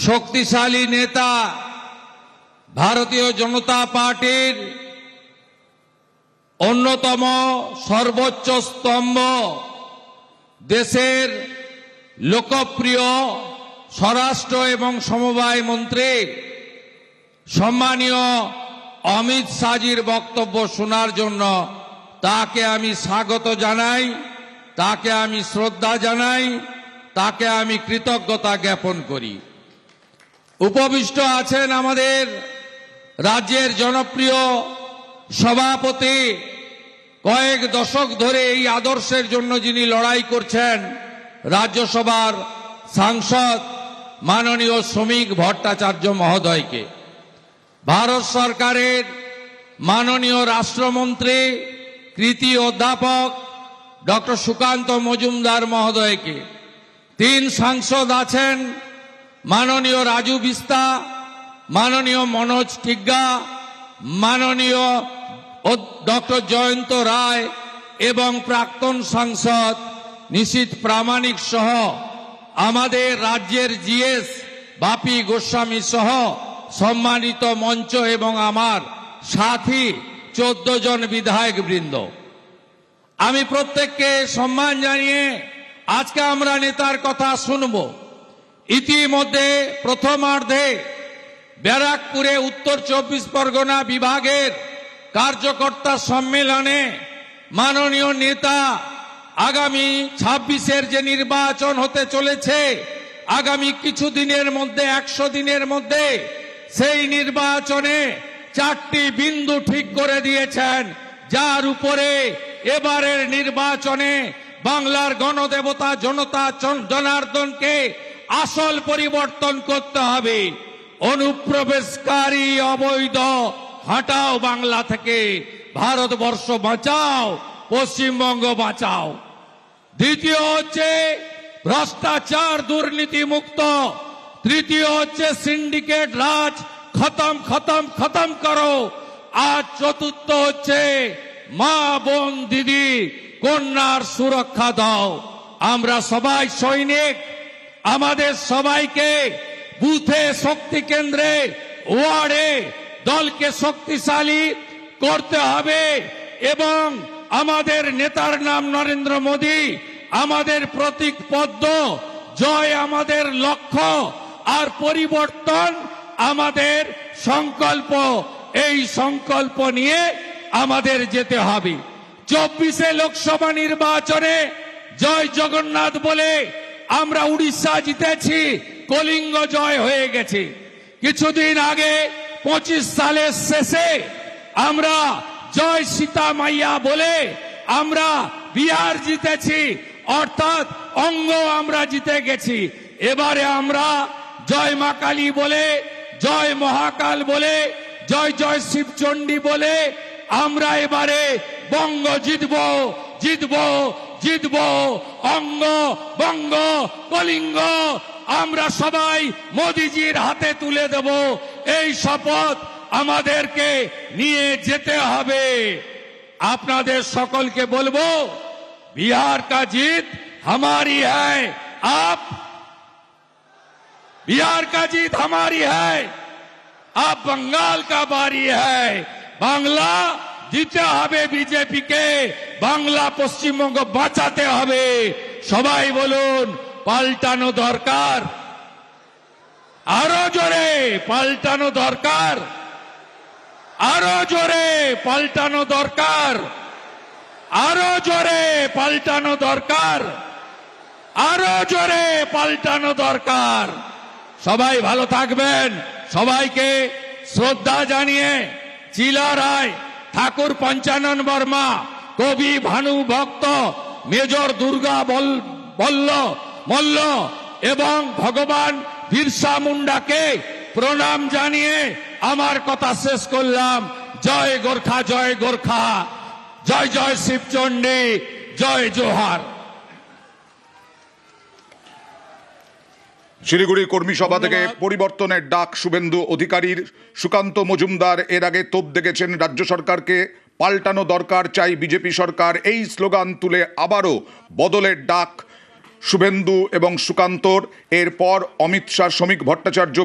শক্তিশালী নেতা, ভারতীয় জনতা পার্টির অন্যতম সর্বোচ্চ স্তম্ভ, দেশের লোকপ্রিয় স্বরাষ্ট্র এবং সমবায় মন্ত্রী সম্মানীয় অমিত শাহজির বক্তব্য শোনার জন্য তাকে আমি স্বাগত জানাই, তাকে আমি শ্রদ্ধা জানাই, তাকে আমি কৃতজ্ঞতা জ্ঞাপন করি। উপবিষ্ট আছেন আমাদের রাজ্যের জনপ্রিয় সভাপতি, কয়েক দশক ধরে এই আদর্শের জন্য যিনি লড়াই করছেন, রাজ্যসভার সাংসদ মাননীয় শ্রমিক ভট্টাচার্য মহোদয়কে, ভারত সরকারের মাননীয় রাষ্ট্রমন্ত্রী কৃতি অধ্যাপক ডক্টর সুকান্ত মজুমদার মহোদয়কে, তিন সাংসদ আছেন মাননীয় রাজু বিস্তা, মাননীয় মনোজ টিগ্গা, মাননীয় ডক্টর জয়ন্ত রায় এবং প্রাক্তন সাংসদ নিশীথ প্রামাণিক সহ আমাদের রাজ্যের জিএস বাপি গোস্বামী সহ সম্মানিত মঞ্চ এবং আমার সাথী 14 জন বিধায়ক বৃন্দ, আমি প্রত্যেককে সম্মান জানিয়ে আজকে আমরা নেতার কথা শুনব। ইতিমধ্যে প্রথমার্ধে ব্যারাকপুরে উত্তর 24 পরগনা বিভাগের কার্যকর্তা সম্মেলনে মাননীয় নেতা আগামী 26-এর যে নির্বাচন হতে চলেছে, আগামী কিছুদিনের মধ্যে 100 দিনের মধ্যে সেই নির্বাচনে 4টি বিন্দু ঠিক করে দিয়েছেন, যার উপরে এবারের নির্বাচনে বাংলার গণদেবতা জনতা জনার্দনকে আসল পরিবর্তন করতে হবে। অনুপ্রবেশকারী অবৈধ হটাও বাংলা থেকে, ভারতবর্ষ বাঁচাও, পশ্চিমবঙ্গ বাঁচাও। দ্বিতীয় হচ্ছে ভ্রষ্টাচার দুর্নীতি মুক্ত, তৃতীয় হচ্ছে সিন্ডিকেট রাজ খতম খতম খতম করো, আর চতুর্থ হচ্ছে মা বোন দিদি কন্যার সুরক্ষা দাও। আমরা সবাই সৈনিক, আমাদের সবাইকে বুথে শক্তি কেন্দ্রে ওয়ার্ডে দলকে শক্তিশালী করতে হবে এবং আমাদের নেতার নাম নরেন্দ্র মোদী, আমাদের প্রতীক পদ্ম, জয় আমাদের লক্ষ্য, আর পরিবর্তন আমাদের সংকল্প। এই সংকল্প নিয়ে আমাদের যেতে হবে। 24-এ লোকসভা নির্বাচনে জয় জগন্নাথ বলে আমরা উড়িষ্যা জিতেছি, কলিঙ্গ জয় হয়ে গেছে। কিছুদিন আগে 25 সালের শেষে আমরা জয় সীতা মাইয়া বলে আমরা বিহার জিতেছি, অর্থাৎ অঙ্গ আমরা জিতে গেছি। এবারে আমরা জয় মা কালী বলে, জয় মহাকাল বলে, জয় জয় শিবচণ্ডী বলে আমরা এবারে বঙ্গ জিতব, জিতব, জিতব, অঙ্গ বঙ্গ কলিঙ্গ আমরা সবাই মোদিজির হাতে তুলে দেব। এই শপথ আমাদেরকে নিয়ে যেতে হবে। আপনাদের সকলকে বলবো, बिहार का जीत हमारी है, आप बिहार का जीत हमारी है, आप बंगाल का बारी है। बांग्ला जीते হবে বিজেপিকে, বাংলা পশ্চিমবঙ্গ বাঁচাতে হবে। সবাই বলুন পাল্টানো দরকার, আরো জোরে পাল্টানো দরকার, আরো জোরে পাল্টানো দরকার, আরো জোরে পাল্টানো দরকার, আরো জোরে পাল্টানো দরকার। সবাই ভালো থাকবেন। সবাইকে শ্রদ্ধা জানিয়ে চিলা রায়, ঠাকুর পঞ্চানন বর্মা, কবি ভানু ভক্ত, মেজর দুর্গা মল্ল এবং ভগবান বিরসা মুন্ডাকে প্রণাম জানিয়ে আমার কথা শেষ করলাম। জয় গোর্খা, জয় গোর্খা, জয় জয় শিবচণ্ডী, জয় জোহার। শিলিগুড়ি কর্মী সভা থেকে পরিবর্তনের ডাক শুভেন্দু অধিকারীর। সুকান্ত মজুমদার এর আগে তোপ দেখেছেন রাজ্য সরকারকে, পাল্টানো দরকার, চাই বিজেপি সরকার, এই স্লোগান তুলে আবারও বদলের ডাক শুভেন্দু এবং সুকান্তর, এরপর অমিত শাহ, শ্রমিক ভট্টাচার্য